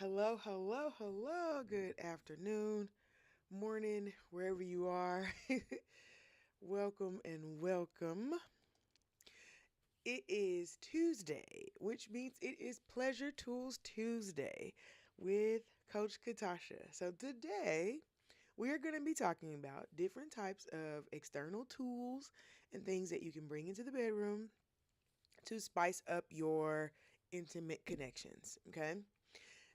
Hello, hello, hello. Good afternoon, morning, wherever you are. Welcome and welcome. It is Tuesday, which means it is Pleasure Tools Tuesday with Coach Katasha. So today we are going to be talking about different types of external tools and things that you can bring into the bedroom to spice up your intimate connections. Okay.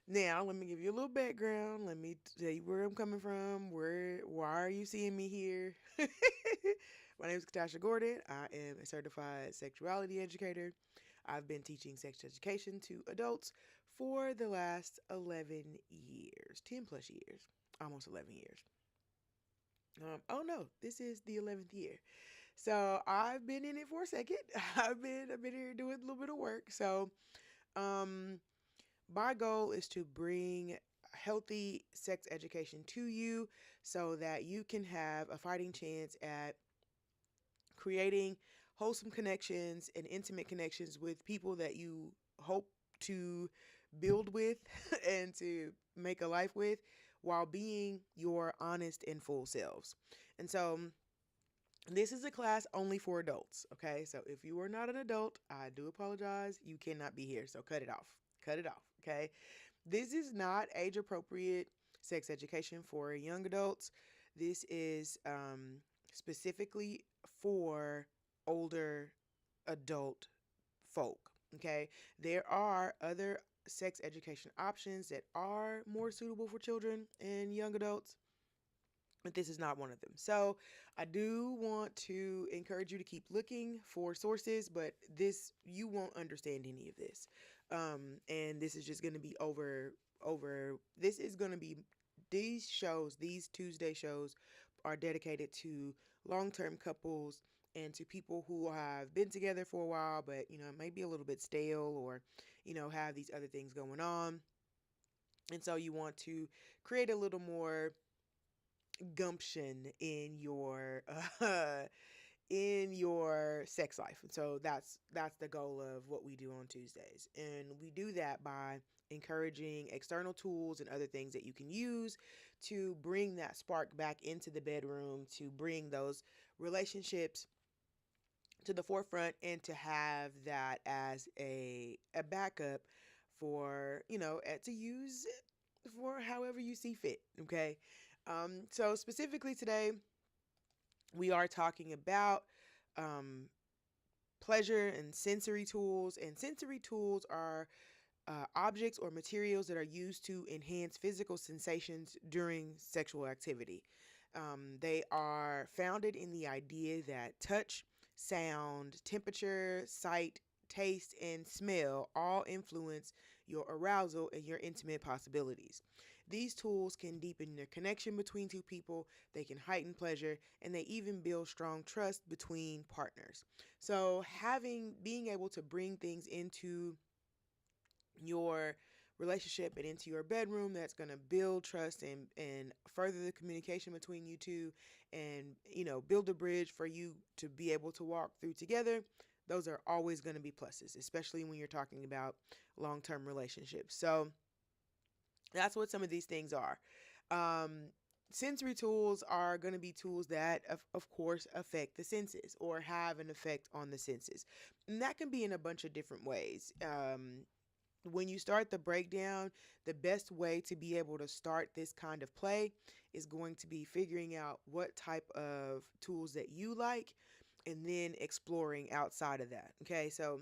Now, let me give you a little background. Let me tell you where I'm coming from. Why are you seeing me here? My name is Katasha Gordon. I am a certified sexuality educator. I've been teaching sex education to adults for the last 11 years, 10 plus years, almost 11 years. Oh no, this is the 11th year. So I've been in it for a second. I've been here doing a little bit of work. So um my goal is to bring healthy sex education to you so that you can have a fighting chance at creating wholesome connections and intimate connections with people that you hope to build with and to make a life with while being your honest and full selves. And so this is a class only for adults, okay? So if you are not an adult, I do apologize. You cannot be here, so cut it off. Cut it off, okay? This is not age appropriate sex education for young adults. This is specifically for older adult folk. Okay. There are other sex education options that are more suitable for children and young adults, but this is not one of them. So I do want to encourage you to keep looking for sources, but you won't understand any of this. And this is just going to be this is going to be, these Tuesday shows are dedicated to long-term couples and to people who have been together for a while, but, it may be a little bit stale or, have these other things going on. And so you want to create a little more gumption in your sex life. And so that's the goal of what we do on Tuesdays. And we do that by encouraging external tools and other things that you can use to bring that spark back into the bedroom, to bring those relationships to the forefront, and to have that as a backup for, to use for however you see fit. Okay. So specifically today, we are talking about um, pleasure and sensory tools. And sensory tools are objects or materials that are used to enhance physical sensations during sexual activity. They are founded in the idea that touch, sound, temperature, sight, taste, and smell all influence your arousal and your intimate possibilities. These tools can deepen the connection between two people, they can heighten pleasure, and they even build strong trust between partners. So, being able to bring things into your relationship and into your bedroom that's going to build trust and further the communication between you two, and build a bridge for you to be able to walk through together. Those are always going to be pluses, especially when you're talking about long-term relationships. So that's what some of these things are. um, Sensory tools are going to be tools that of course affect the senses or have an effect on the senses, and that can be in a bunch of different ways. When you start the breakdown, the best way to be able to start this kind of play is going to be figuring out what type of tools that you like and then exploring outside of that. Okay, so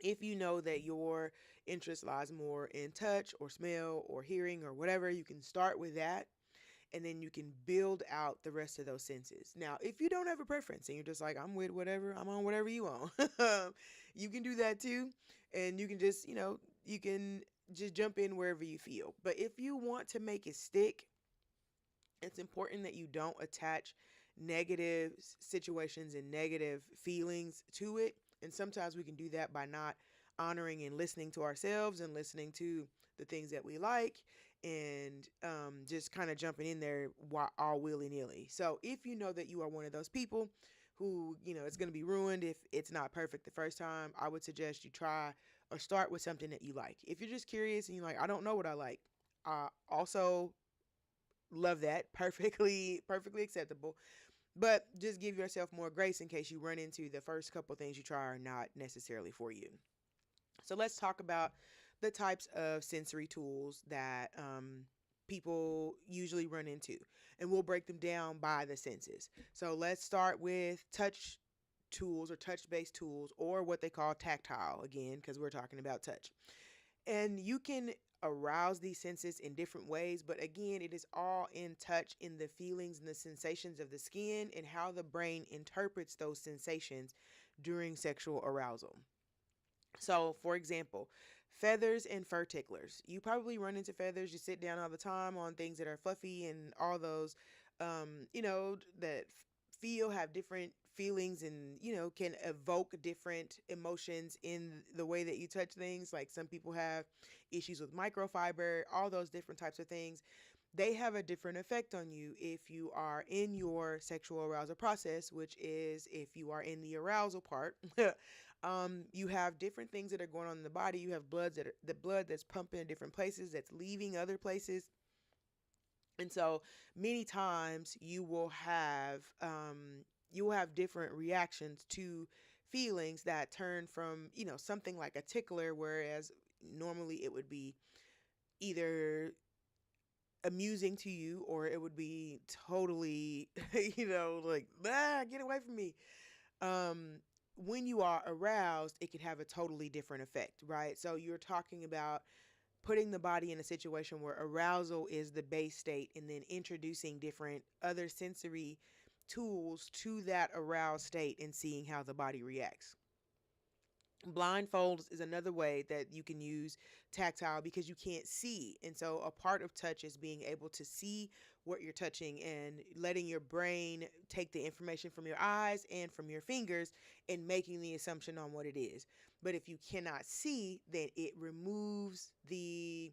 if you know that your interest lies more in touch or smell or hearing or whatever, you can start with that and then you can build out the rest of those senses. Now, if you don't have a preference and you're just like, I'm with whatever, I'm on whatever you want, you can do that too. And you can just, you can just jump in wherever you feel. But if you want to make it stick, it's important that you don't attach negative situations and negative feelings to it. And sometimes we can do that by not honoring and listening to ourselves and listening to the things that we like, and just kind of jumping in there all willy nilly. So if you know that you are one of those people who, it's going to be ruined if it's not perfect the first time, I would suggest you try or start with something that you like. If you're just curious and you're like, I don't know what I like, also love that. Perfectly acceptable. But just give yourself more grace in case you run into the first couple things you try are not necessarily for you. So let's talk about the types of sensory tools that people usually run into, and we'll break them down by the senses. So let's start with touch tools or touch based tools, or what they call tactile, again, because we're talking about touch. And you can arouse these senses in different ways, but again, it is all in touch, in the feelings and the sensations of the skin and how the brain interprets those sensations during sexual arousal. So, for example, feathers and fur ticklers. You probably run into feathers. You sit down all the time on things that are fluffy and all those, that have different feelings and, can evoke different emotions in the way that you touch things. Like some people have issues with microfiber, all those different types of things. They have a different effect on you if you are in your sexual arousal process, which is if you are in the arousal part. You have different things that are going on in the body. You have the blood that's pumping in different places, that's leaving other places. And so many times you will have different reactions to feelings that turn from, something like a tickler, whereas normally it would be either amusing to you or it would be totally, like, get away from me. When you are aroused, it could have a totally different effect, right? So you're talking about putting the body in a situation where arousal is the base state and then introducing different other sensory tools to that aroused state and seeing how the body reacts. Blindfolds is another way that you can use tactile because you can't see. And so a part of touch is being able to see what you're touching and letting your brain take the information from your eyes and from your fingers and making the assumption on what it is. But if you cannot see, then it removes it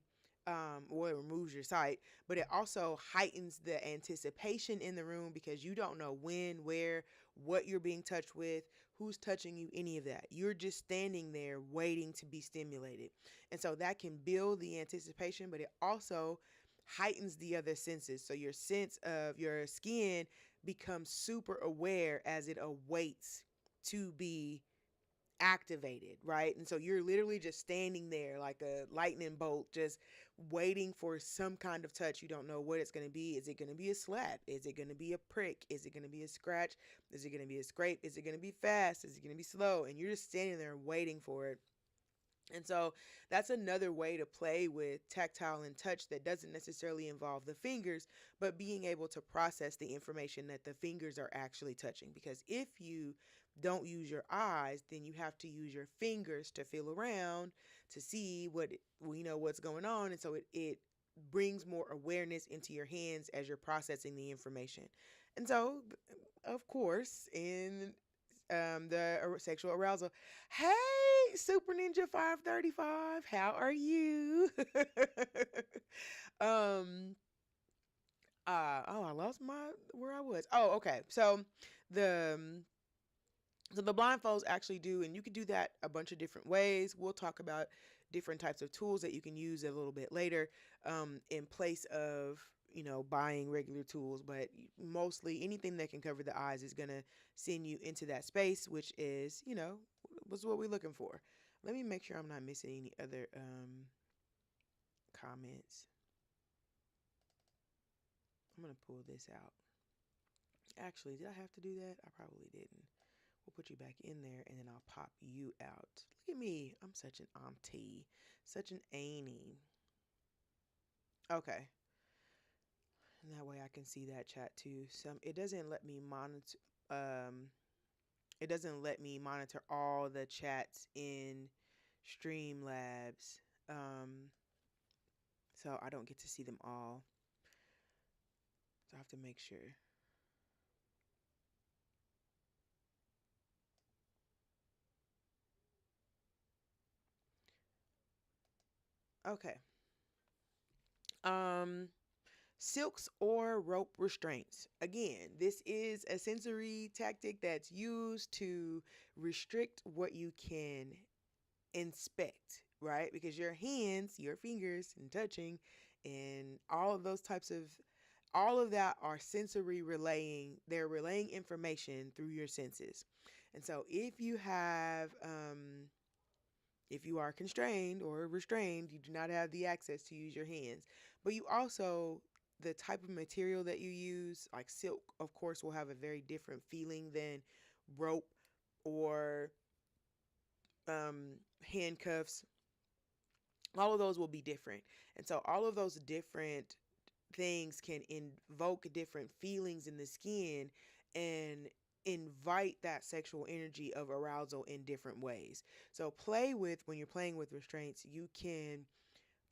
removes your sight, but it also heightens the anticipation in the room because you don't know when, where, what you're being touched with, who's touching you, any of that. You're just standing there waiting to be stimulated. And so that can build the anticipation, but it also heightens the other senses. So your sense of your skin becomes super aware as it awaits to be activated, right? And so you're literally just standing there like a lightning bolt, just waiting for some kind of touch. You don't know what it's going to be. Is it going to be a slap? Is it going to be a prick? Is it going to be a scratch? Is it going to be a scrape? Is it going to be fast? Is it going to be slow? And you're just standing there waiting for it. And so that's another way to play with tactile and touch that doesn't necessarily involve the fingers, but being able to process the information that the fingers are actually touching. Because if you don't use your eyes, then you have to use your fingers to feel around to see what's going on. And so it brings more awareness into your hands as you're processing the information. And so, of course, in the sexual arousal. Hey, Super Ninja 535, how are you? um I lost my where I was. Oh, okay. The the blindfolds actually do, and you can do that a bunch of different ways. We'll talk about different types of tools that you can use a little bit later, in place of buying regular tools. But mostly anything that can cover the eyes is gonna send you into that space, which is was what we're looking for. Let me make sure I'm not missing any other comments. I'm gonna pull this out. Actually, did I have to do that? I probably didn't. We'll put you back in there and then I'll pop you out. Look at me. I'm such an auntie. Such an Annie. Okay. And that way I can see that chat too. It doesn't let me monitor all the chats in Streamlabs. So I don't get to see them all. So I have to make sure. Okay. Um Silks or rope restraints. Again, this is a sensory tactic that's used to restrict what you can inspect, right? Because your hands, your fingers, and touching, and all of that are sensory relaying. They're relaying information through your senses. And so if you are constrained or restrained, you do not have the access to use your hands. But you also, the type of material that you use, like silk, of course, will have a very different feeling than rope or handcuffs. All of those will be different. And so all of those different things can invoke different feelings in the skin and invite that sexual energy of arousal in different ways. So when you're playing with restraints, you can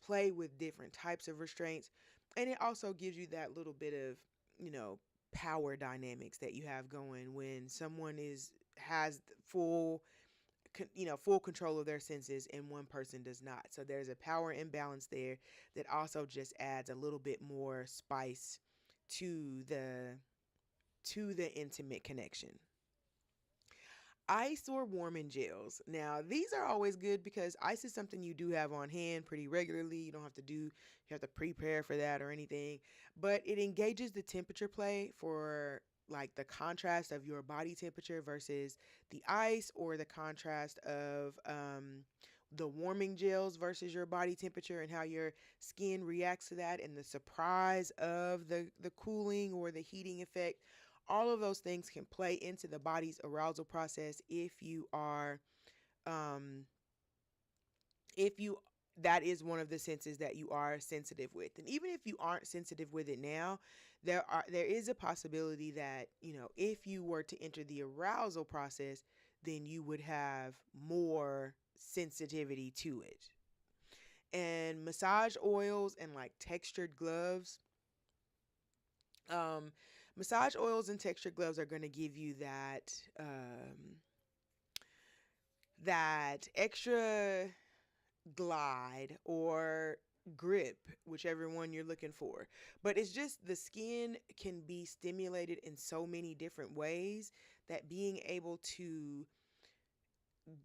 play with different types of restraints, and it also gives you that little bit of, power dynamics that you have going when someone has full control of their senses and one person does not. So there's a power imbalance there that also just adds a little bit more spice to the intimate connection. Ice or warming gels. Now, these are always good because ice is something you do have on hand pretty regularly. You have to prepare for that or anything, but it engages the temperature play for like the contrast of your body temperature versus the ice, or the contrast of the warming gels versus your body temperature, and how your skin reacts to that, and the surprise of the cooling or the heating effect. All of those things can play into the body's arousal process um, if you that is one of the senses that you are sensitive with. And even if you aren't sensitive with it now, there is a possibility that, if you were to enter the arousal process, then you would have more sensitivity to it. And massage oils and like textured gloves, um massage oils and textured gloves are going to give you that extra glide or grip, whichever one you're looking for. But it's just the skin can be stimulated in so many different ways that being able to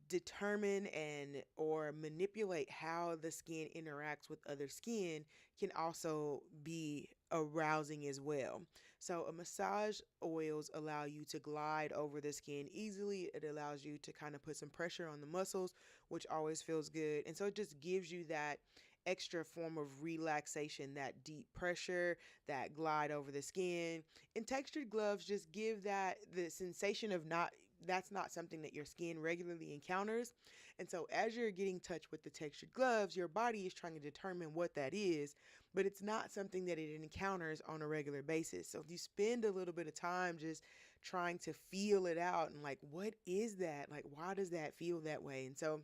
determine and or manipulate how the skin interacts with other skin can also be arousing as well. So, a massage oils allow you to glide over the skin easily. It allows you to kind of put some pressure on the muscles, which always feels good. And so, it just gives you that extra form of relaxation, that deep pressure, that glide over the skin. And textured gloves just give that the sensation of not that's not something that your skin regularly encounters. And so as you're getting in touch with the textured gloves, your body is trying to determine what that is, but it's not something that it encounters on a regular basis. So if you spend a little bit of time just trying to feel it out and like, what is that? Like, why does that feel that way? And so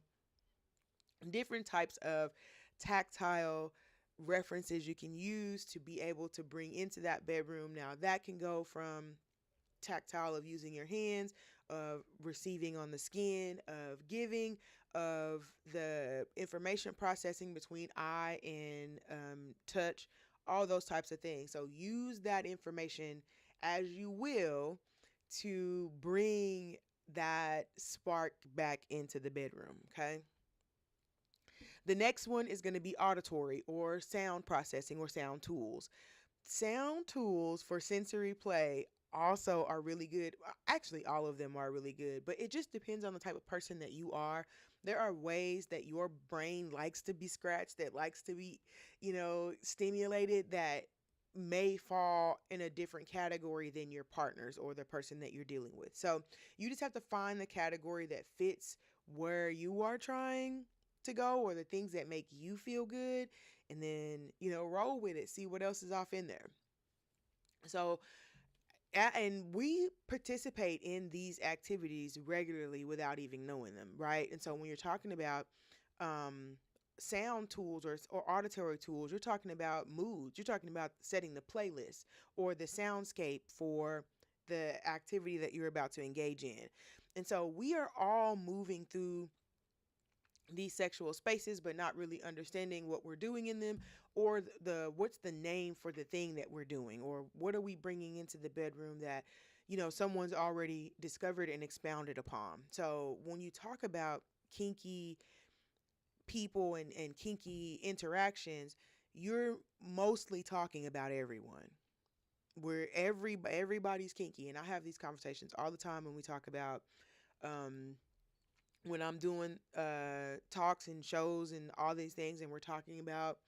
different types of tactile references you can use to be able to bring into that bedroom. Now, that can go from tactile of using your hands, of receiving on the skin, of giving, of the information processing between eye and touch, all those types of things. So use that information as you will to bring that spark back into the bedroom. Okay. The next one is going to be auditory or sound processing or sound tools. Sound tools for sensory play also are really good. Actually, all of them are really good, but it just depends on the type of person that you are. There are ways that your brain likes to be scratched, that likes to be, stimulated, that may fall in a different category than your partner's or the person that you're dealing with. So you just have to find the category that fits where you are trying to go or the things that make you feel good, and then roll with it, see what else is off in there. So and we participate in these activities regularly without even knowing them, right? And so when you're talking about um sound tools or auditory tools, you're talking about moods, you're talking about setting the playlist or the soundscape for the activity that you're about to engage in. And so we are all moving through these sexual spaces but not really understanding what we're doing in them, or the what's the name for the thing that we're doing, or what are we bringing into the bedroom that someone's already discovered and expounded upon. So when you talk about kinky people and kinky interactions, you're mostly talking about everyone, where everybody's kinky. And I have these conversations all the time when we talk about um when I'm doing talks and shows and all these things, and we're talking about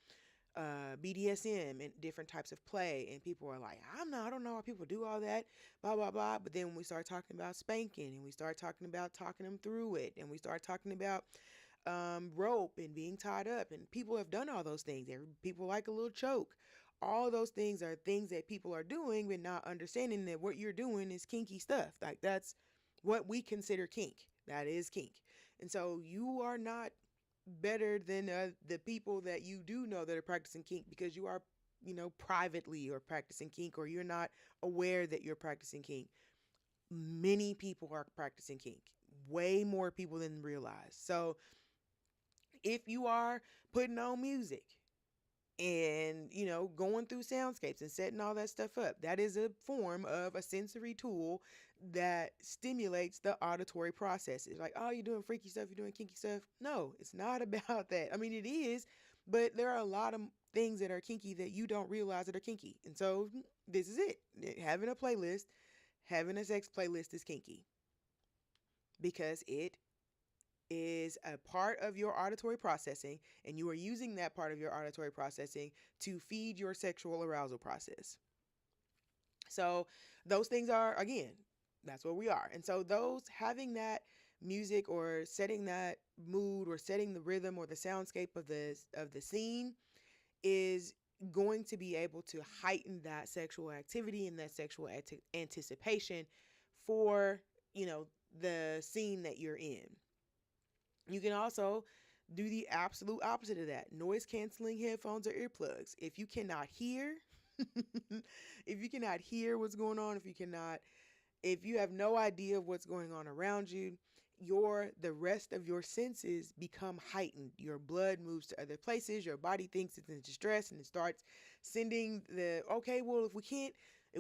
BDSM and different types of play, and people are like, I don't know how people do all that, blah blah blah. But then when we start talking about spanking, and we start talking about talking them through it, and we start talking about rope and being tied up, and people have done all those things. People like a little choke. All those things are things that people are doing, but not understanding that what you're doing is kinky stuff. Like, that's what we consider kink. That is kink. And so you are not better than the people that you do know that are practicing kink, because you are, privately or practicing kink, or you're not aware that you're practicing kink. Many people are practicing kink, way more people than realize. So if you are putting on music and going through soundscapes and setting all that stuff up, that is a form of a sensory tool that stimulates the auditory processes. Like, oh, you're doing freaky stuff, you're doing kinky stuff. No, it's not about that. I mean, it is, but there are a lot of things that are kinky that you don't realize that are kinky. And so this is it. Having a sex playlist is kinky, because it is a part of your auditory processing, and you are using that part of your auditory processing to feed your sexual arousal process. So those things are, again, that's what we are. And so those, having that music or setting that mood or setting the rhythm or the soundscape of the scene is going to be able to heighten that sexual activity and that sexual anticipation for, the scene that you're in. You can also do the absolute opposite of that. Noise canceling headphones or earplugs. If you cannot hear, if you cannot hear what's going on, if you have no idea of what's going on around you, the rest of your senses become heightened. Your blood moves to other places. Your body thinks it's in distress, and it starts sending okay, well, if we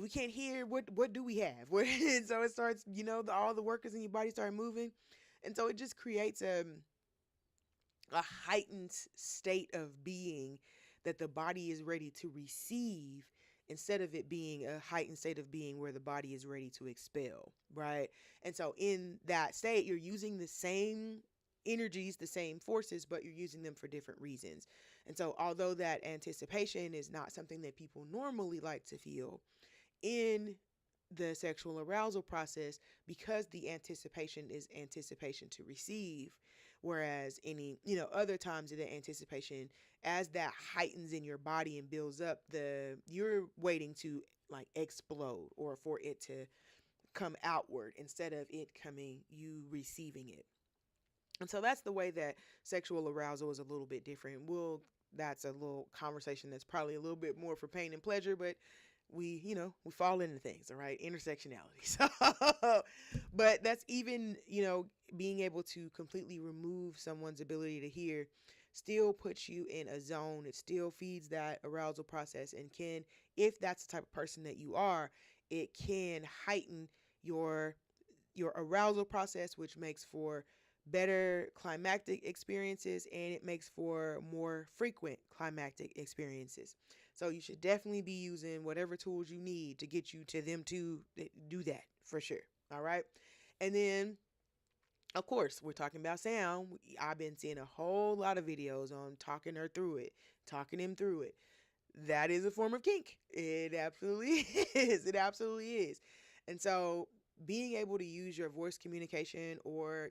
can't hear, what do we have? And so it starts, all the workers in your body start moving. And so it just creates a heightened state of being that the body is ready to receive instead of it being a heightened state of being where the body is ready to expel, right? And so in that state, you're using the same energies, the same forces, but you're using them for different reasons. And so, although that anticipation is not something that people normally like to feel in the sexual arousal process, because the anticipation is anticipation to receive, whereas any other times of the anticipation, as that heightens in your body and builds up, the you're waiting to like explode or for it to come outward instead of it coming, you receiving it. And so that's the way that sexual arousal is a little bit different. That's a little conversation that's probably a little bit more for pain and pleasure, but we fall into things, all right? Intersectionality. So, but that's even, being able to completely remove someone's ability to hear still puts you in a zone. It still feeds that arousal process and can, if that's the type of person that you are, it can heighten your your arousal process, which makes for better climactic experiences, and it makes for more frequent climactic experiences. So you should definitely be using whatever tools you need to get you to them to do that for sure. All right. And then, of course, we're talking about sound. I've been seeing a whole lot of videos on talking her through it, talking him through it. That is a form of kink. It absolutely is. It absolutely is. And so being able to use your voice communication or,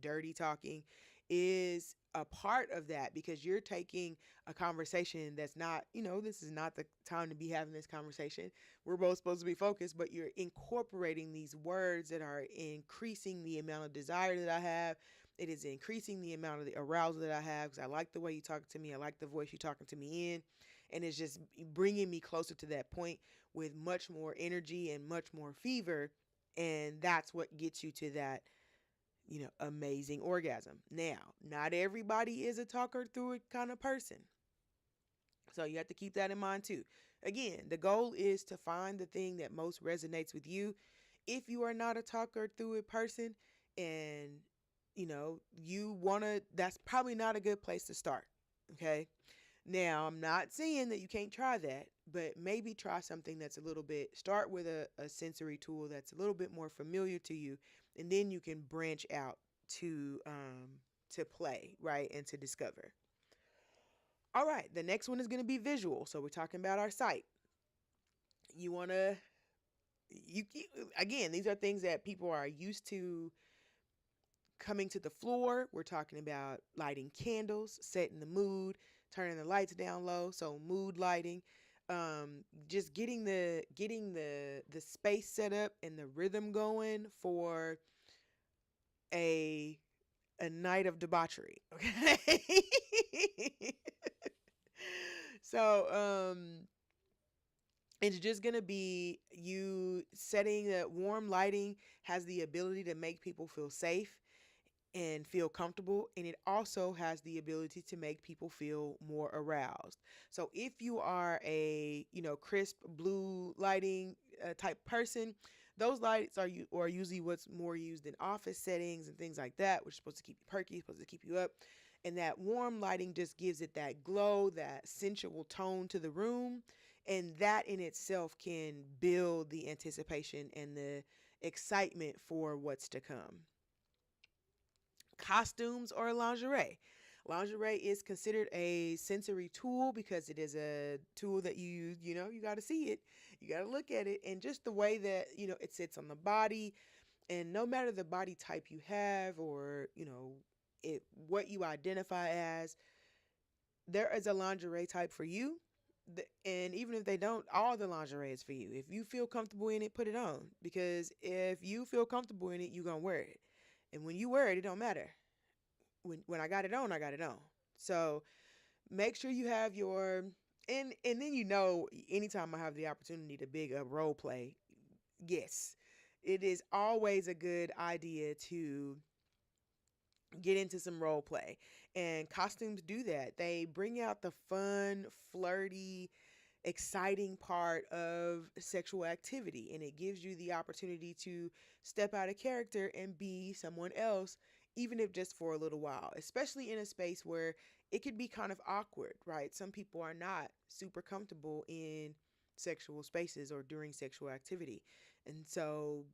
dirty talking is a part of that, because you're taking a conversation that's not, this is not the time to be having this conversation. We're both supposed to be focused, but you're incorporating these words that are increasing the amount of desire that I have. It is increasing the amount of the arousal that I have, because I like the way you talk to me. I like the voice you're talking to me in. And it's just bringing me closer to that point with much more energy and much more fever. And that's what gets you to that, amazing orgasm. Now, not everybody is a talker through it kind of person. So you have to keep that in mind too. Again, the goal is to find the thing that most resonates with you. If you are not a talker through it person, and you want to, that's probably not a good place to start. Okay. Now, I'm not saying that you can't try that, but maybe try something that's a little bit, start with a sensory tool that's a little bit more familiar to you, and then you can branch out to play, right, and to discover. All right, the next one is going to be visual. So we're talking about our sight. You want to, you again, these are things that people are used to coming to the floor. We're talking about lighting candles, setting the mood, turning the lights down low, so mood lighting. Just getting the space set up and the rhythm going for a a night of debauchery. Okay. So it's just gonna be you setting that warm lighting has the ability to make people feel safe and feel comfortable, and it also has the ability to make people feel more aroused. So if you are a crisp blue lighting type person, those lights are usually what's more used in office settings and things like that, which is supposed to keep you perky, supposed to keep you up. And that warm lighting just gives it that glow, that sensual tone to the room, and that in itself can build the anticipation and the excitement for what's to come. Costumes or lingerie. Lingerie is considered a sensory tool because it is a tool that you got to see it, you got to look at it, and just the way that, it sits on the body. And no matter the body type you have, or, what you identify as, there is a lingerie type for you. And even if they don't, all the lingerie is for you. If you feel comfortable in it, put it on. Because if you feel comfortable in it, you're going to wear it. And when you wear it, it don't matter. When I got it on, I got it on. So make sure you have your, and then anytime I have the opportunity to big up role play, yes, it is always a good idea to get into some role play. And costumes do that. They bring out the fun, flirty, exciting part of sexual activity, and it gives you the opportunity to step out of character and be someone else, even if just for a little while, especially in a space where it could be kind of awkward, right? Some people are not super comfortable in sexual spaces or during sexual activity. And so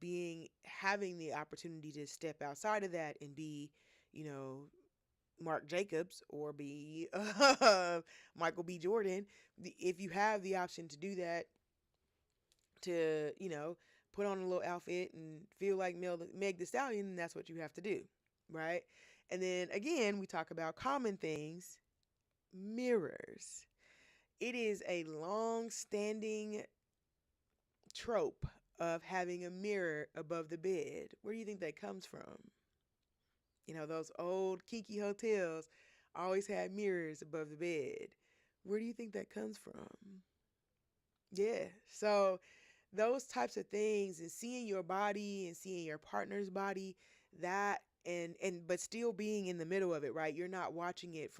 having the opportunity to step outside of that and be, you know, Mark Jacobs or be Michael B. Jordan, if you have the option to do that, to, put on a little outfit and feel like Meg the Stallion, that's what you have to do, right? And then again, we talk about common things, mirrors. It is a long standing trope of having a mirror above the bed. Where do you think that comes from? Those old kinky hotels always had mirrors above the bed. Where do you think that comes from? Yeah. So those types of things, and seeing your body and seeing your partner's body, that and but still being in the middle of it, right? You're not watching it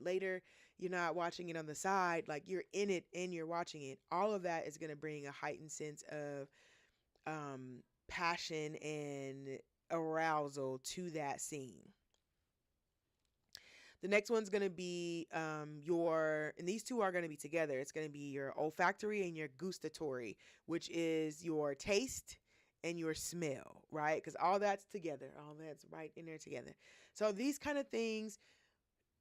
later, you're not watching it on the side, like you're in it and you're watching it. All of that is going to bring a heightened sense of passion and arousal to that scene. The next one's going to be and these two are going to be together. It's going to be your olfactory and your gustatory, which is your taste and your smell, right? Because all that's together, all that's right in there together. So these kind of things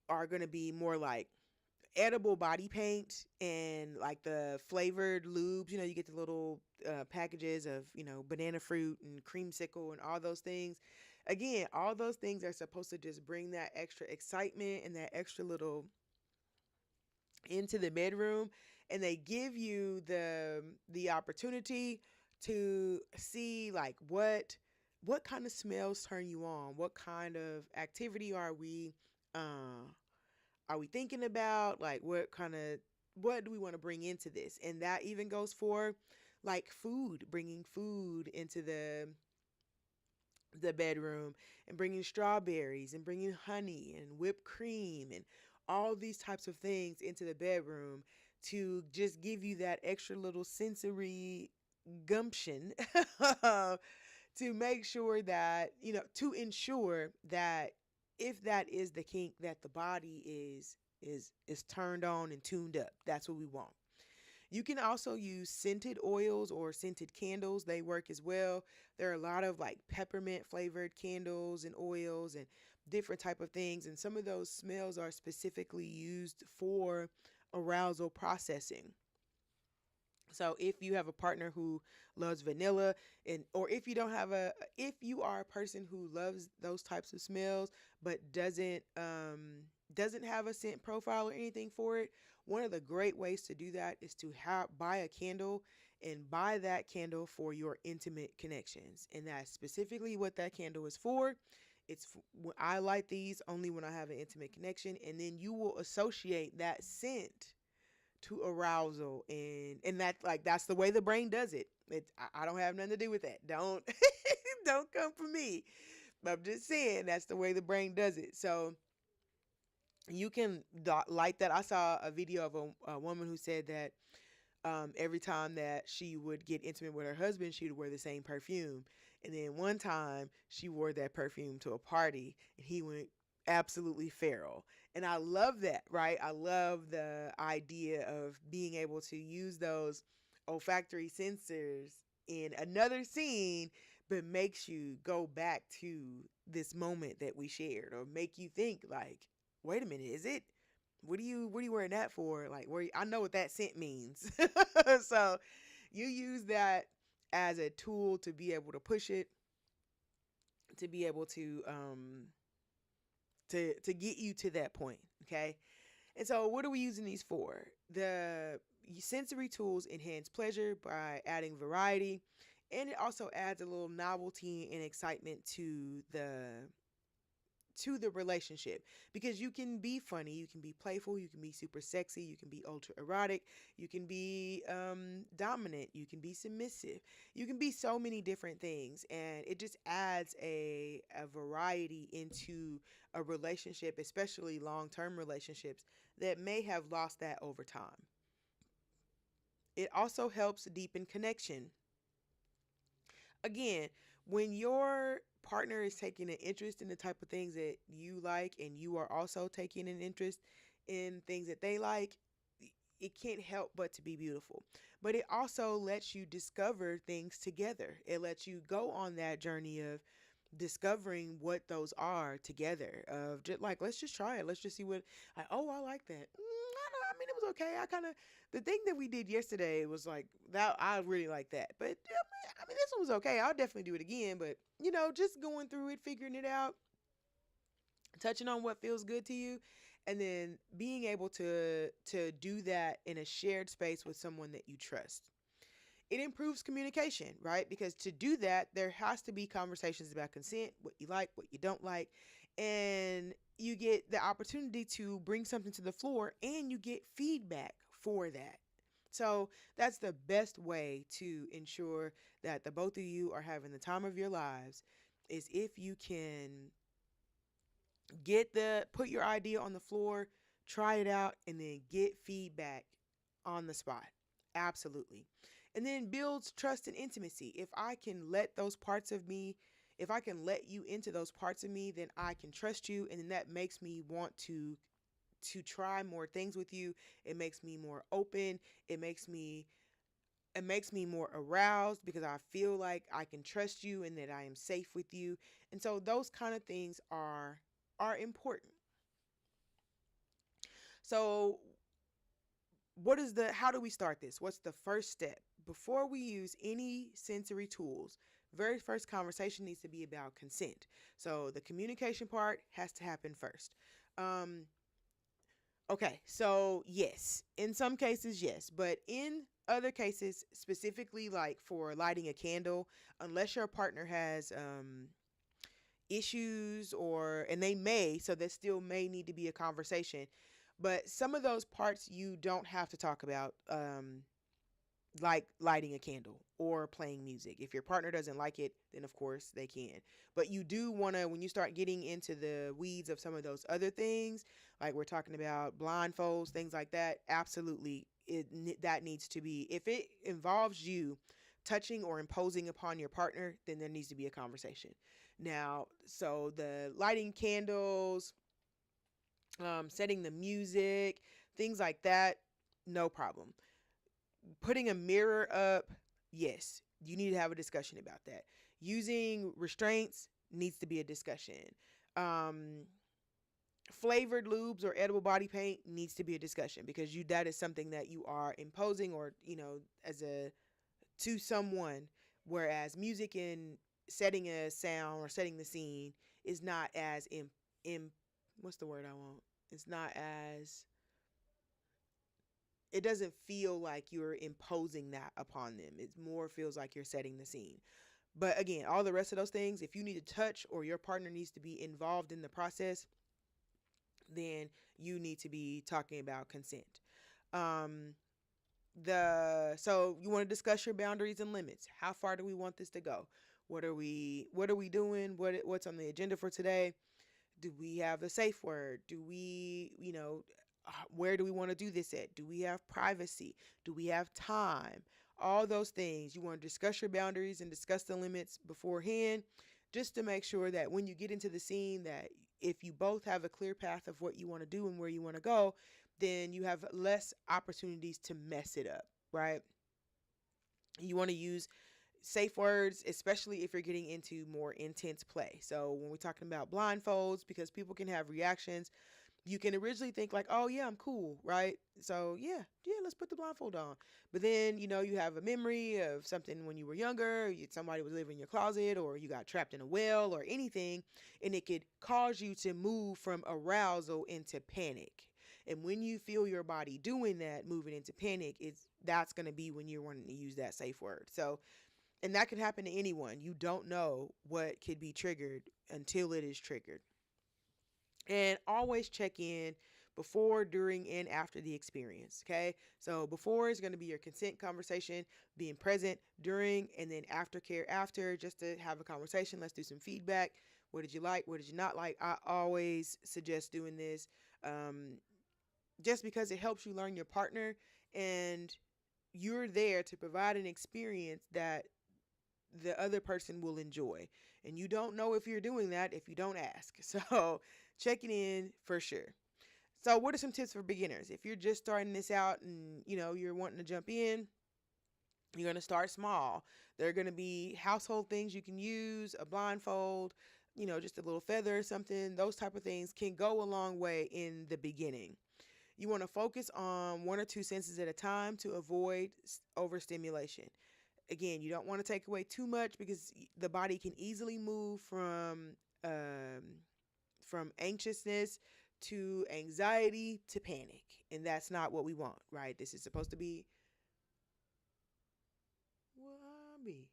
are going to be more like edible body paint and like the flavored lubes. You get the little packages of, banana fruit and creamsicle and all those things. Again, all those things are supposed to just bring that extra excitement and that extra little into the bedroom, and they give you the opportunity to see like what kind of smells turn you on, what kind of activity are we thinking about, like what do we want to bring into this. And that even goes for like food, bringing food into the bedroom, and bringing strawberries and bringing honey and whipped cream and all these types of things into the bedroom to just give you that extra little sensory gumption to make sure that, to ensure that if that is the kink, that the body is turned on and tuned up. That's what we want. You can also use scented oils or scented candles. They work as well. There are a lot of like peppermint flavored candles and oils and different type of things. And some of those smells are specifically used for arousal processing. So if you have a partner who loves vanilla, or if you are a person who loves those types of smells but doesn't have a scent profile or anything for it, one of the great ways to do that is to buy a candle, and buy that candle for your intimate connections. And that's specifically what that candle is for. I light these only when I have an intimate connection, and then you will associate that scent to arousal, and that's the way the brain does it. I don't have nothing to do with that. Don't don't come for me. But I'm just saying that's the way the brain does it. So you can light that. I saw a video of a woman who said that every time that she would get intimate with her husband, she would wear the same perfume. And then one time she wore that perfume to a party, and he went absolutely feral. And I love that, right? I love the idea of being able to use those olfactory sensors in another scene, but makes you go back to this moment that we shared, or make you think like, wait a minute, is it? What are you wearing that for? Like, I know what that scent means. So you use that as a tool to be able to push it, to be able to get you to that point, okay? And so what are we using these for? The sensory tools enhance pleasure by adding variety, and it also adds a little novelty and excitement to the relationship, because you can be funny, you can be playful, you can be super sexy, you can be ultra erotic, you can be dominant, you can be submissive, you can be so many different things, and it just adds a variety into a relationship, especially long-term relationships that may have lost that over time. It also helps deepen connection. Again, when your partner is taking an interest in the type of things that you like, and you are also taking an interest in things that they like, it can't help but to be beautiful. But it also lets you discover things together. It lets you go on that journey of discovering what those are together, of just like, let's just try it, let's just see what oh, I like that. I know, I mean, it was okay. I kind of, the thing that we did yesterday was like that, I really like that. But I mean, this one was okay. I'll definitely do it again. But just going through it, figuring it out, touching on what feels good to you, and then being able to do that in a shared space with someone that you trust. It improves communication, right? Because to do that, there has to be conversations about consent, what you like, what you don't like, and you get the opportunity to bring something to the floor and you get feedback for that. So that's the best way to ensure that the both of you are having the time of your lives, is if you can put your idea on the floor, try it out, and then get feedback on the spot. Absolutely. And then builds trust and intimacy. If I can let you into those parts of me, then I can trust you, and then that makes me want to try more things with you. It makes me more open. It makes me more aroused because I feel like I can trust you and that I am safe with you. And so those kind of things are important. So how do we start this? What's the first step? Before we use any sensory tools, very first conversation needs to be about consent. So the communication part has to happen first. Um, okay, so yes, in some cases, yes, but in other cases, specifically like for lighting a candle, unless your partner has issues, and they may, so there still may need to be a conversation, but some of those parts you don't have to talk about, like lighting a candle or playing music. If your partner doesn't like it, then of course they can. But you do want to, when you start getting into the weeds of some of those other things, like we're talking about blindfolds, things like that, absolutely, that needs to be, if it involves you touching or imposing upon your partner, then there needs to be a conversation. Now, so the lighting candles, setting the music, things like that, no problem. Putting a mirror up, yes, you need to have a discussion about that. Using restraints needs to be a discussion. Um, Flavored lubes or edible body paint needs to be a discussion, because that is something that you are imposing, or as a to someone, whereas music and setting a sound or setting the scene is not as in what's the word I want? It's not as, it doesn't feel like you're imposing that upon them. It more feels like you're setting the scene. But again, all the rest of those things, if you need to touch or your partner needs to be involved in the process, then you need to be talking about consent. Um, so you want to discuss your boundaries and limits. How far do we want this to go? What are we doing? What's on the agenda for today? Do we have a safe word? Do we, where do we want to do this at? Do we have privacy? Do we have time? All those things. You want to discuss your boundaries and discuss the limits beforehand, just to make sure that when you get into the scene, that if you both have a clear path of what you want to do and where you want to go, then you have less opportunities to mess it up, right? You want to use safe words, especially if you're getting into more intense play. So when we're talking about blindfolds, because people can have reactions, you can originally think like, oh yeah, I'm cool, right? So yeah, let's put the blindfold on. But then, you have a memory of something when you were younger, somebody was living in your closet, or you got trapped in a well or anything, and it could cause you to move from arousal into panic. And when you feel your body doing that, moving into panic, that's going to be when you're wanting to use that safe word. So, and that can happen to anyone. You don't know what could be triggered until it is triggered. And always check in before, during, and after the experience. Okay. So before is going to be your consent conversation, being present during, and then aftercare after, just to have a conversation. Let's do some feedback. What did you like? What did you not like? I always suggest doing this, just because it helps you learn your partner, and you're there to provide an experience that the other person will enjoy. And you don't know if you're doing that if you don't ask. So checking in for sure. So, what are some tips for beginners? If you're just starting this out and you're wanting to jump in, you're going to start small. There are going to be household things you can use, a blindfold, just a little feather or something. Those type of things can go a long way in the beginning. You want to focus on one or two senses at a time to avoid overstimulation. Again, you don't want to take away too much because the body can easily move from anxiousness to anxiety to panic, and that's not what we want, right? This is supposed to be Wabi.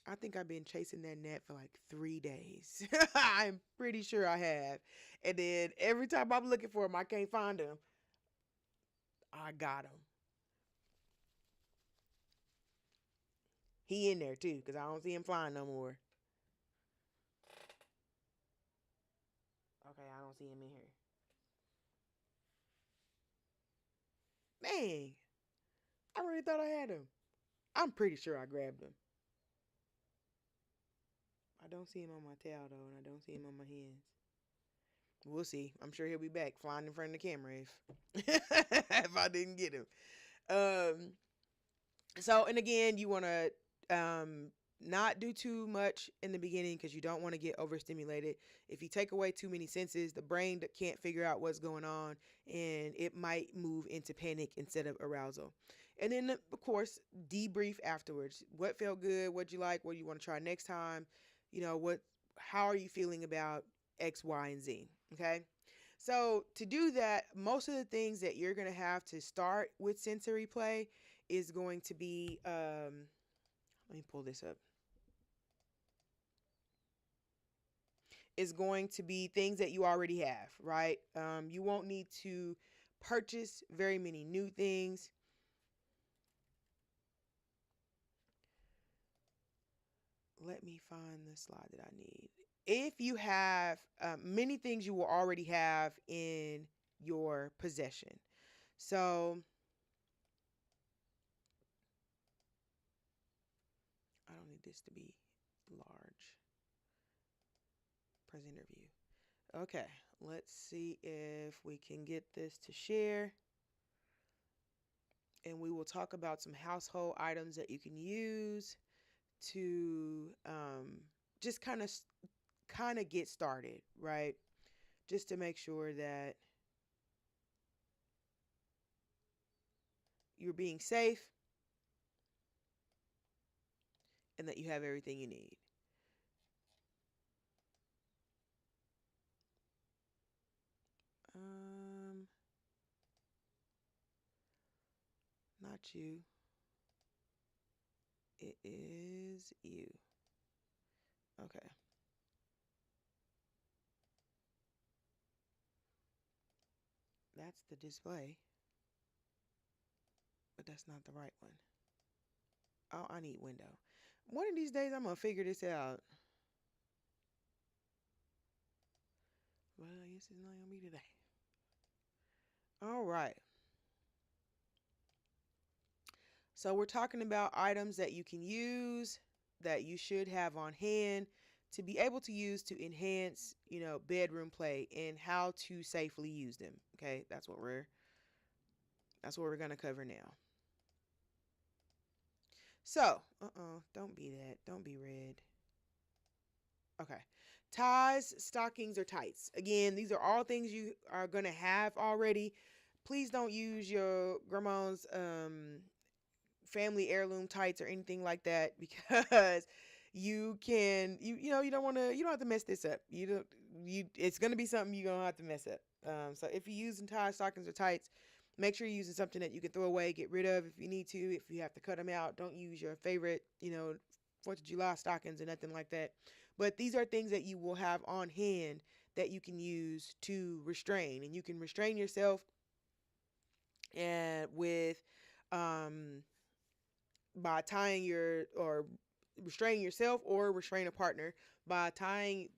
I think I've been chasing that net for like 3 days. I'm pretty sure I have. And then every time I'm looking for him, I can't find him. I got him. He in there too, because I don't see him flying no more. Okay, I don't see him in here. Dang, I really thought I had him. I'm pretty sure I grabbed him. I don't see him on my tail though, and I don't see him on my hands. We'll see. I'm sure he'll be back flying in front of the camera if if I didn't get him. Um, So, and again, you want to not do too much in the beginning because you don't want to get overstimulated. If you take away too many senses, the brain can't figure out what's going on and it might move into panic instead of arousal. And then, of course, debrief afterwards. What felt good? What you like? What do you want to try next time? How are you feeling about X, Y, and Z? Okay. So to do that, most of the things that you're going to have to start with sensory play is going to be let me pull this up, is going to be things that you already have, right? You won't need to purchase very many new things. Let me find the slide that I need. If you have many things you will already have in your possession. So I don't need this to be large. Presenter view. Okay, let's see if we can get this to share. And we will talk about some household items that you can use to just kind of get started, right? Just to make sure that you're being safe and that you have everything you need. Um, Not you. It is you. Okay. That's the display, but that's not the right one. Oh, I need window. One of these days I'm gonna figure this out. Well, I guess it's not gonna be today. All right. So we're talking about items that you can use, that you should have on hand to be able to use to enhance, bedroom play and how to safely use them. Okay, that's what we're gonna cover now. So, don't be that. Don't be red. Okay. Ties, stockings, or tights. Again, these are all things you are gonna have already. Please don't use your grandma's family heirloom tights or anything like that because you don't have to mess this up. It's gonna be something you're gonna have to mess up. So if you're using ties, stockings, or tights, make sure you're using something that you can throw away, get rid of if you need to. If you have to cut them out, don't use your favorite 4th of July stockings or nothing like that. But these are things that you will have on hand that you can use to restrain, and you can restrain yourself and with um by tying your or restraining yourself or restrain a partner by tying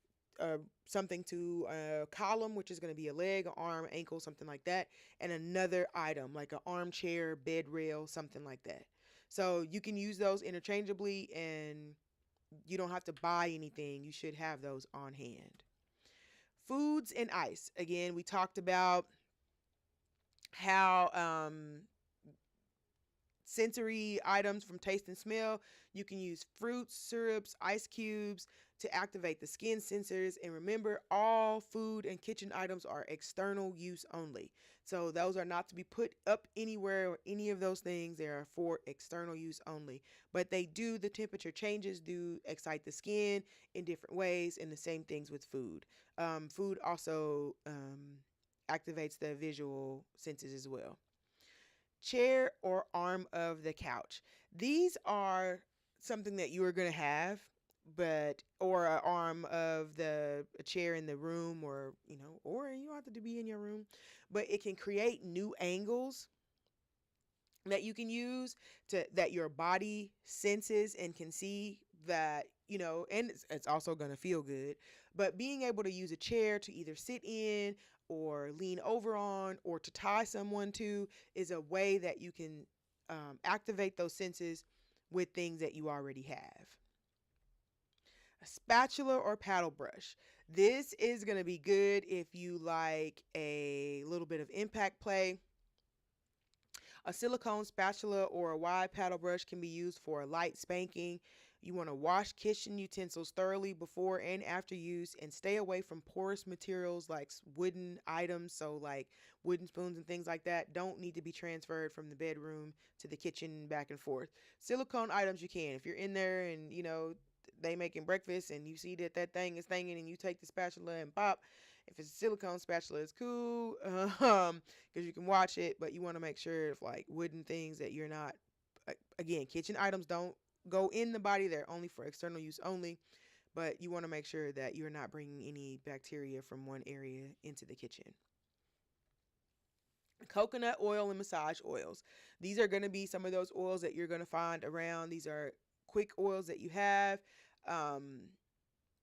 something to a column, which is going to be a leg, an arm, ankle, something like that, and another item like an armchair, bed rail, something like that. So you can use those interchangeably, and You don't have to buy anything. You should have those on hand. Foods and ice. Again, we talked about how sensory items from taste and smell. You can use fruits, syrups, ice cubes to activate the skin sensors. And remember, all food and kitchen items are external use only. So those are not to be put up anywhere or any of those things. They are for external use only. But the temperature changes do excite the skin in different ways, and the same things with food. Food also activates the visual senses as well. Chair or arm of the couch. These are something that you are going to have, but or an arm of the a chair in the room, or or you don't have to be in your room, but it can create new angles that you can use to that your body senses and can see that and it's also going to feel good. But being able to use a chair to either sit in or lean over on or to tie someone to is a way that you can activate those senses with things that you already have. A spatula or paddle brush. This is going to be good if you like a little bit of impact play. A silicone spatula or a wide paddle brush can be used for a light spanking. You want to wash kitchen utensils thoroughly before and after use, and stay away from porous materials like wooden items. So, like wooden spoons and things like that, don't need to be transferred from the bedroom to the kitchen back and forth. Silicone items you can. If you're in there and they making breakfast and you see that that thing is thinging and you take the spatula and pop. If it's a silicone spatula, it's cool because you can watch it, but you want to make sure if like wooden things that you're not, again, kitchen items don't go in the body. They're only for external use only, but you want to make sure that you're not bringing any bacteria from one area into the kitchen. Coconut oil and massage oils. These are going to be some of those oils that you're going to find around. These are quick oils that you have.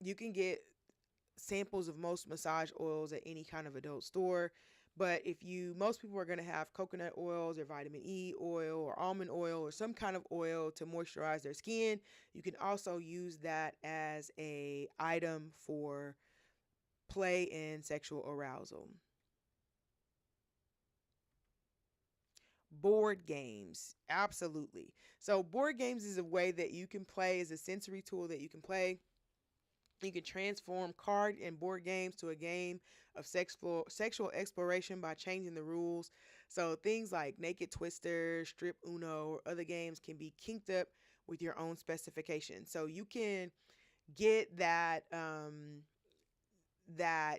You can get samples of most massage oils at any kind of adult store. But most people are going to have coconut oils or vitamin E oil or almond oil or some kind of oil to moisturize their skin. You can also use that as a item for play and sexual arousal. Board games, absolutely. So board games is a way that you can play, is a sensory tool that you can play. You can transform card and board games to a game of sexual exploration by changing the rules. So things like Naked Twister, Strip Uno, or other games can be kinked up with your own specifications. So you can get that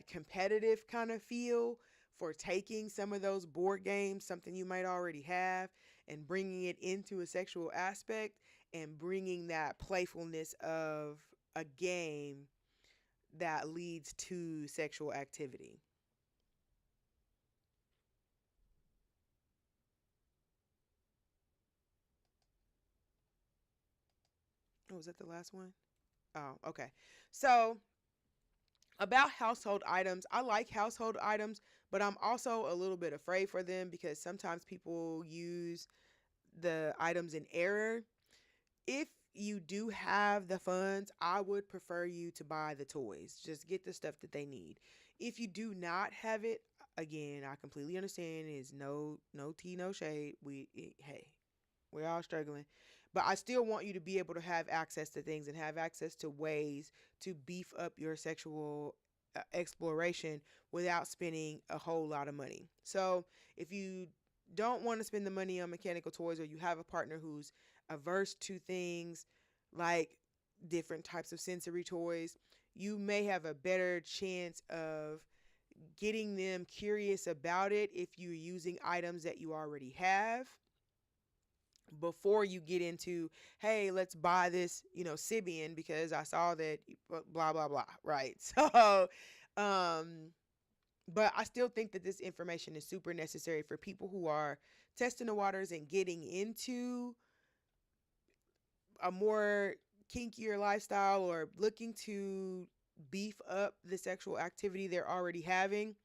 competitive kind of feel for taking some of those board games, something you might already have, and bringing it into a sexual aspect and bringing that playfulness of a game that leads to sexual activity. Oh, was that the last one? Oh, okay. So, about household items, I like household items, but I'm also a little bit afraid for them because sometimes people use the items in error. If you do have the funds, I would prefer you to buy the toys. Just get the stuff that they need. If you do not have it, again, I completely understand. It's no tea, no shade. Hey, we're all struggling. But I still want you to be able to have access to things and have access to ways to beef up your sexual exploration without spending a whole lot of money. So if you don't want to spend the money on mechanical toys, or you have a partner who's averse to things like different types of sensory toys, you may have a better chance of getting them curious about it if you're using items that you already have before you get into, hey, let's buy this, Sibian because I saw that blah blah blah, right? So but I still think that this information is super necessary for people who are testing the waters and getting into a more kinkier lifestyle or looking to beef up the sexual activity they're already having.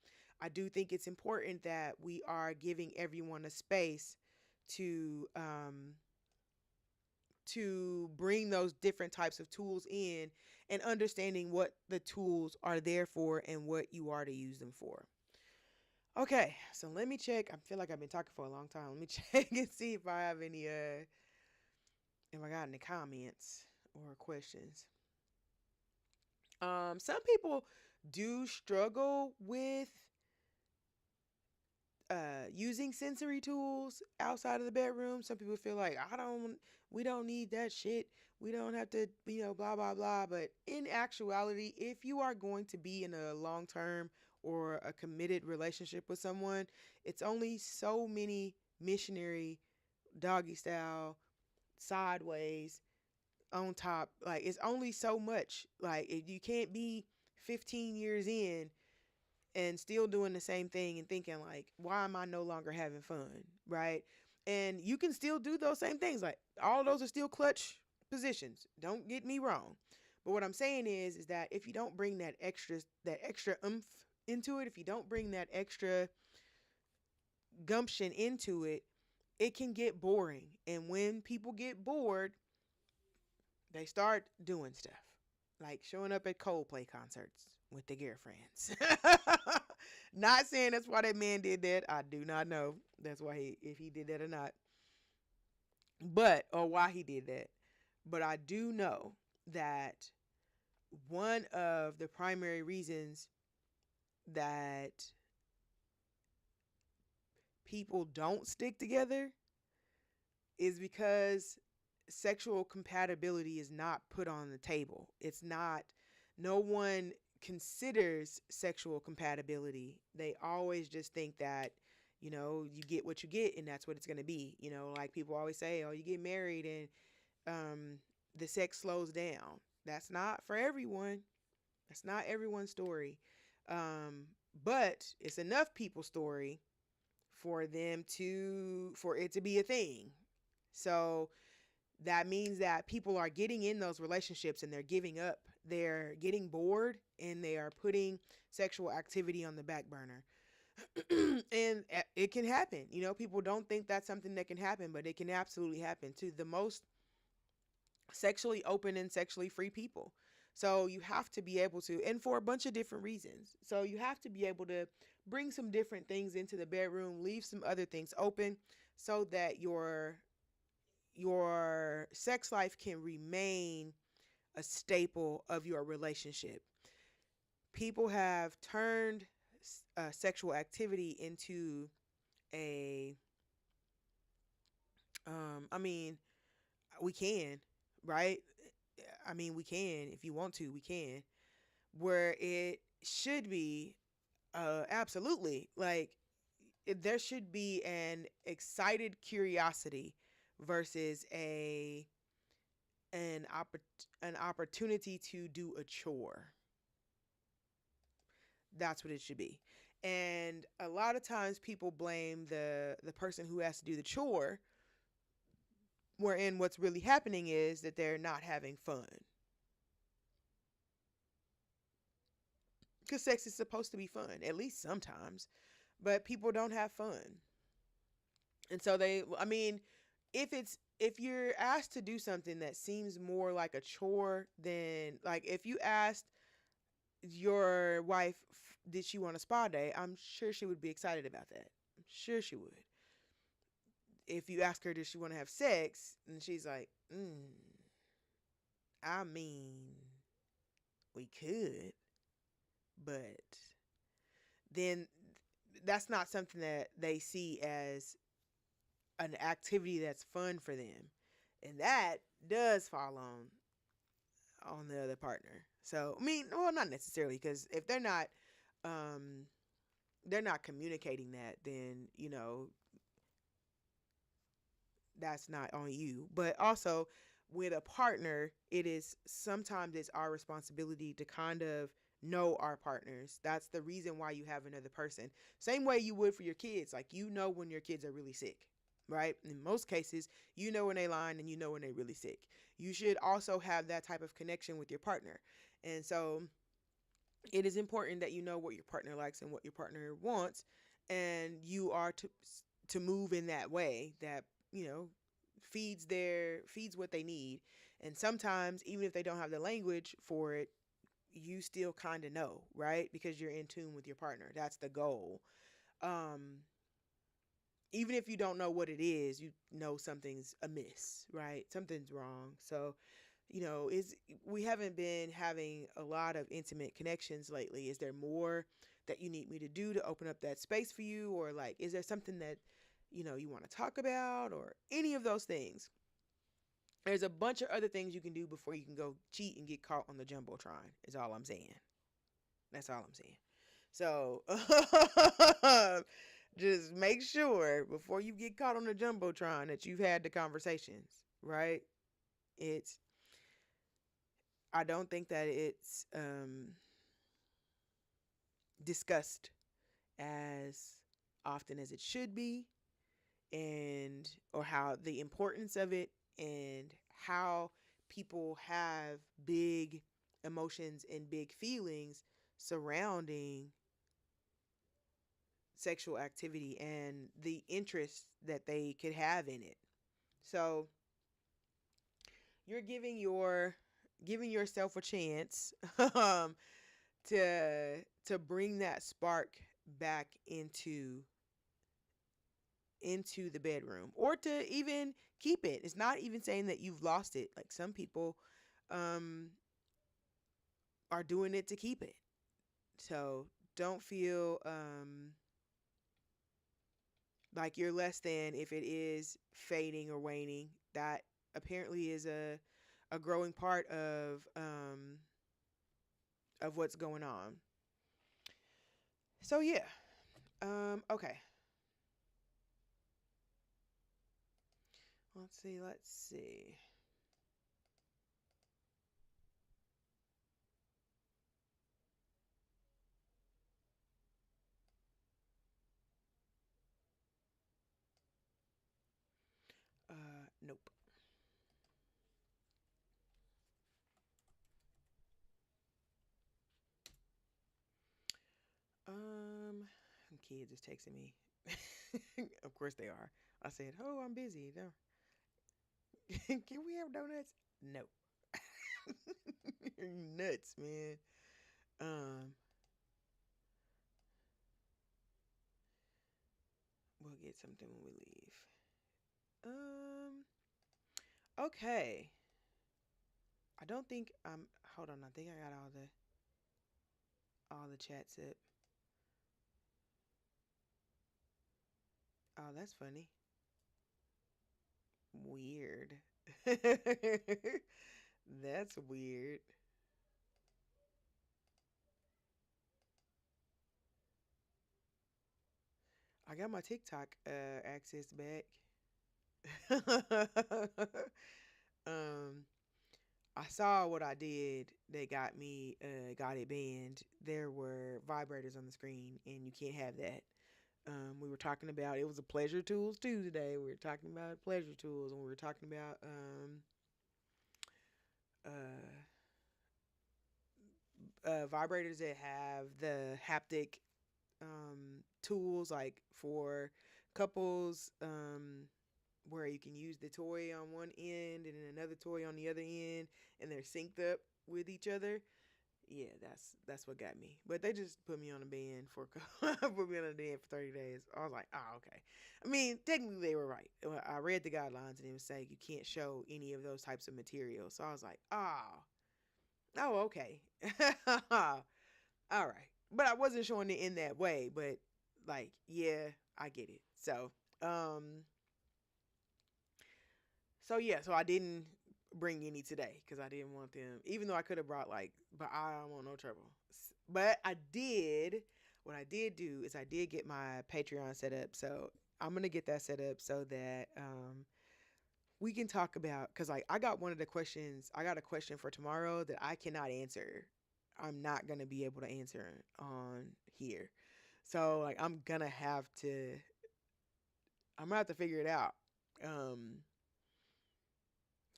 I do think it's important that we are giving everyone a space to to bring those different types of tools in and understanding what the tools are there for and what you are to use them for. Okay, so let me check. I feel like I've been talking for a long time. Let me check and see if I have any if I got any comments or questions. Some people do struggle with using sensory tools outside of the bedroom. Some people feel like we don't need that shit. We don't have to, blah blah blah. But in actuality, if you are going to be in a long term or a committed relationship with someone, it's only so many missionary, doggy style, sideways, on top. Like it's only so much. Like if you can't be 15 years in and still doing the same thing and thinking like, why am I no longer having fun, right? And you can still do those same things. Like all those are still clutch positions. Don't get me wrong. But what I'm saying is that if you don't bring that extra oomph into it, if you don't bring that extra gumption into it, it can get boring. And when people get bored, they start doing stuff like showing up at Coldplay concerts with their girlfriends. Not saying that's why that man did that. I do not know. That's why if he did that or not. Or why he did that. But I do know that one of the primary reasons that people don't stick together is because sexual compatibility is not put on the table. It's not, no one considers sexual compatibility. They always just think that, you get what you get and that's what it's going to be. Like people always say, oh, you get married and the sex slows down. That's not for everyone. That's not everyone's story. But it's enough people's story for it to be a thing. So that means that people are getting in those relationships and they're giving up. They're getting bored and they are putting sexual activity on the back burner. And it can happen. People don't think that's something that can happen, but it can absolutely happen to the most sexually open and sexually free people. So you have to be able to, and for a bunch of different reasons. So you have to be able to bring some different things into the bedroom, leave some other things open so that your sex life can remain a staple of your relationship. People have turned sexual activity into a we can, right? We can. If you want to, we can. Where it should be absolutely like there should be an excited curiosity versus an opportunity to do a chore. That's what it should be. And a lot of times people blame the person who has to do the chore, wherein what's really happening is that they're not having fun. Because sex is supposed to be fun, at least sometimes. But people don't have fun. And so if you're asked to do something that seems more like a chore than, like, if you asked your wife, did she want a spa day? I'm sure she would be excited about that. I'm sure she would. If you ask her, does she want to have sex? And she's like, I mean, we could, but then that's not something that they see as an activity that's fun for them. And that does fall on the other partner. So, not necessarily, because if they're not communicating that, then, that's not on you. But also with a partner, sometimes it's our responsibility to kind of know our partners. That's the reason why you have another person. Same way you would for your kids. Like, when your kids are really sick, right? In most cases, when they lying and when they're really sick. You should also have that type of connection with your partner. And so it is important that you know what your partner likes and what your partner wants, and you are to move in that way that, feeds what they need. And sometimes even if they don't have the language for it, you still kind of know, right? Because you're in tune with your partner. That's the goal. Um Even if you don't know what it is, you know something's amiss, right? Something's wrong. So, is we haven't been having a lot of intimate connections lately. Is there more that you need me to do to open up that space for you, or like is there something that you want to talk about, or any of those things? There's a bunch of other things you can do before you can go cheat and get caught on the jumbotron. Is all I'm saying. That's all I'm saying. So just make sure before you get caught on the jumbotron that you've had the conversations, right? It's I don't think that it's discussed as often as it should be, and or how the importance of it, and how people have big emotions and big feelings surrounding sexual activity and the interest that they could have in it. So you're giving yourself a chance to bring that spark back into the bedroom, or to even keep it. It's not even saying that you've lost it. Like some people um are doing it to keep it. So don't feel like you're less than if it is fading or waning. That apparently is a growing part of what's going on. So yeah. Okay. Let's see. Nope. Kids is texting me. Of course they are. I said, "Oh, I'm busy." No. Can we have donuts? No. You're nuts, man. Um, we'll get something when we leave. Um, okay. I don't think I'm. Hold on. I think I got all the chats up. Oh, that's funny. Weird. That's weird. I got my TikTok access back. um, I saw what I did. They got it banned. There were vibrators on the screen, and you can't have that. We were talking about it was a pleasure tools too today. We were talking about pleasure tools, and we were talking about uh, vibrators that have the haptic tools, like for couples, where you can use the toy on one end and then another toy on the other end, and they're synced up with each other. Yeah, that's what got me. But they just put me on a ban for put me on a ban for 30 days. I was like, oh, okay. I mean, technically they were right. I read the guidelines and it was saying you can't show any of those types of materials. So I was like, oh, okay, all right. But I wasn't showing it in that way. But like, yeah, I get it. Um, so yeah, so I didn't bring any today because I didn't want them. Even though I could have brought like, but I don't want no trouble. But I did. What I did do is I did get my Patreon set up. So I'm gonna get that set up so that we can talk about, because like I got one of the questions. I got a question for tomorrow that I cannot answer. I'm not gonna be able to answer on here. So like I'm gonna have to figure it out. Um,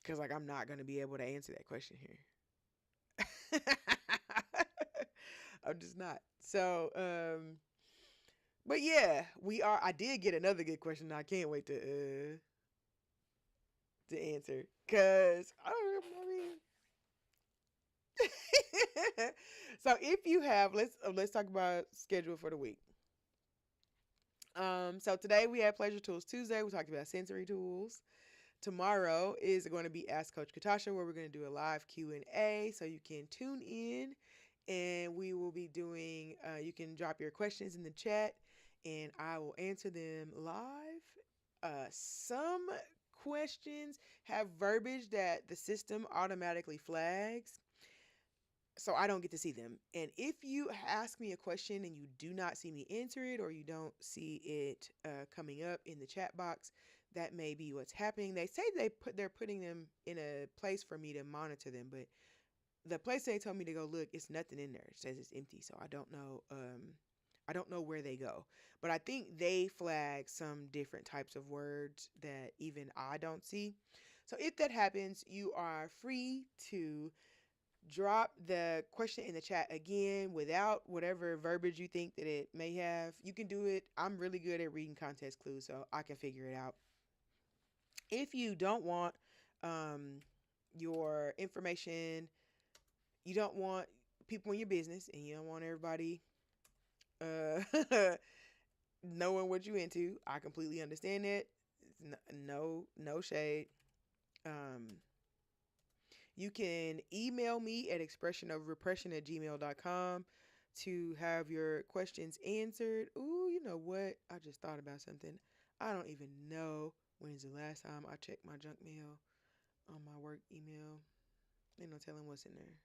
because like I'm not gonna be able to answer that question here. I'm just not. So, but yeah, we are. I did get another good question. I can't wait to to answer. Cause I mean, so if you have, let's talk about schedule for the week. So today we had Pleasure Tools Tuesday. We talked about sensory tools. Tomorrow is going to be Ask Coach Katasha, where we're going to do a live Q&A, so you can tune in, and we will be doing. You can drop your questions in the chat, and I will answer them live. Some questions have verbiage that the system automatically flags, so I don't get to see them. And if you ask me a question and you do not see me answer it, or you don't see it coming up in the chat box, that may be what's happening. They say they're putting them in a place for me to monitor them, but the place they told me to go look, it's nothing in there. It says it's empty, so I don't know. I don't know where they go, but I think they flag some different types of words that even I don't see. So if that happens, you are free to drop the question in the chat again without whatever verbiage you think that it may have. You can do it. I'm really good at reading context clues, so I can figure it out. If you don't want um, your information, you don't want people in your business, and you don't want everybody uh, knowing what you into, I completely understand that. No shade. Um, You can email me at expressionofrepression@gmail.com to have your questions answered. Ooh, you know what? I just thought about something. I don't even know when is the last time I checked my junk mail on my work email. Ain't no telling what's in there.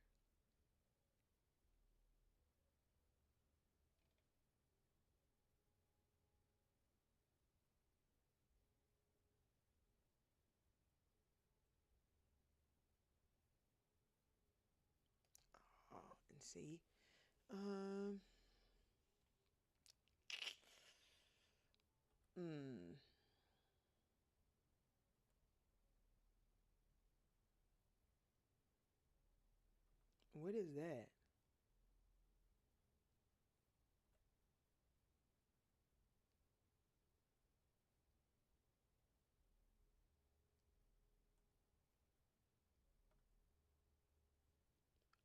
Oh, and see. Um, hmm. What is that?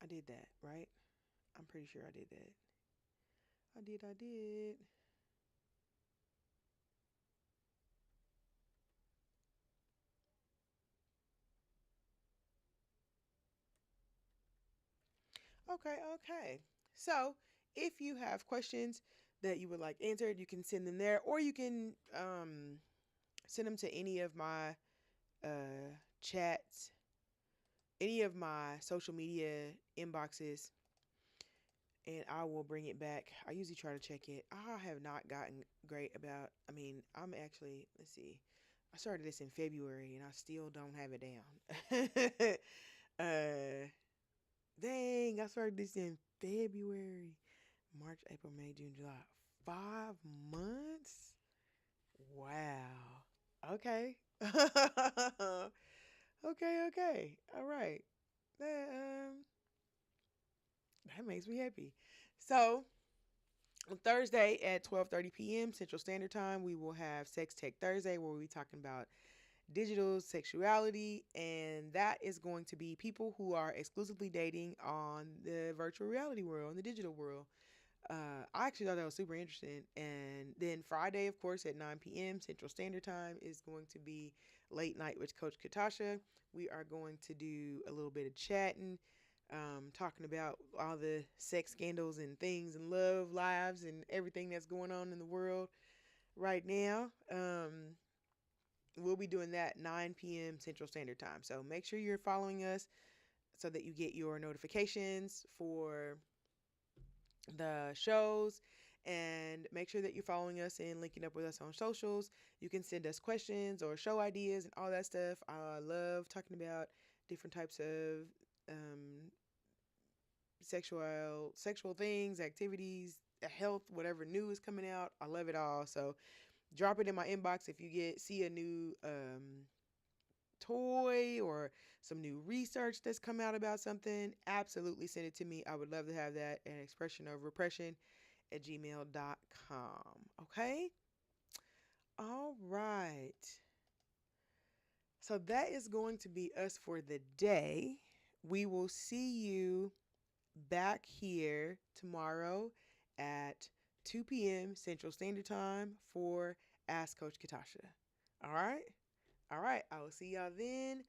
I did that, right? I'm pretty sure I did that. I did. Okay. So, if you have questions that you would like answered, you can send them there, or you can send them to any of my chats, any of my social media inboxes, and I will bring it back. I usually try to check it. I have not gotten great about, I mean, I'm actually, let's see, I started this in February and I still don't have it down. uh, Dang, I started this in February, March, April, May, June, July. 5 months? Wow. Okay. Okay. All right. That that makes me happy. So on Thursday at 12:30 p.m. Central Standard Time, we will have Sex Tech Thursday, where we'll be talking about digital sexuality, and that is going to be people who are exclusively dating on the virtual reality world, in the digital world. I actually thought that was super interesting. And then Friday, of course, at 9 p.m. Central Standard Time is going to be Late Night with Coach Katasha. We are going to do a little bit of chatting, talking about all the sex scandals and things and love lives and everything that's going on in the world right now. We'll be doing that 9 p.m. Central Standard Time. So make sure you're following us so that you get your notifications for the shows, and make sure that you're following us and linking up with us on socials. You can send us questions or show ideas and all that stuff. I love talking about different types of um, sexual things, activities, health, whatever new is coming out. I love it all. So drop it in my inbox if you see a new toy or some new research that's come out about something. Absolutely send it to me. I would love to have that at expressionofrepression@gmail.com. Okay? All right. So that is going to be us for the day. We will see you back here tomorrow at 2 p.m. Central Standard Time for Ask Coach Katasha. All right? All right. I will see y'all then.